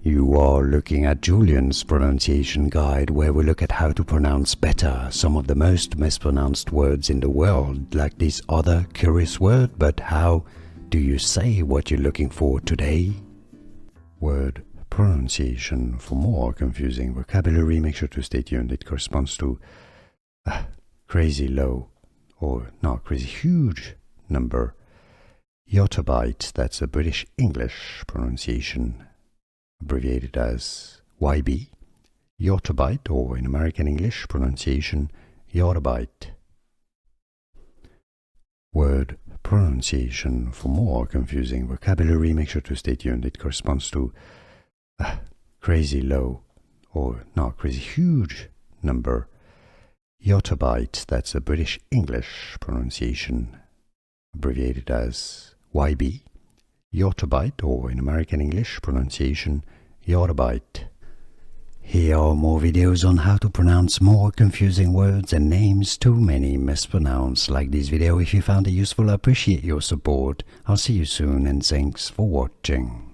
You are looking at Julian's pronunciation guide, where we look at how to pronounce better some of the most mispronounced words in the world, like this other curious word. But how do you say what you're looking for today? Word pronunciation. For more confusing vocabulary, make sure to stay tuned. It corresponds to a crazy low, or not crazy huge number. Yottabyte, that's a British English pronunciation, abbreviated as YB. Yottabyte, or in American English pronunciation, Yottabyte. Word pronunciation. For more confusing vocabulary, make sure to stay tuned. It corresponds to a crazy low, or not crazy huge number. Yottabyte, that's a British English pronunciation, abbreviated as YB. Yottabyte, or in American English pronunciation, Yottabyte. Here are more videos on how to pronounce more confusing words and names too many mispronounced. Like this video if you found it useful. I appreciate your support. I'll see you soon and thanks for watching.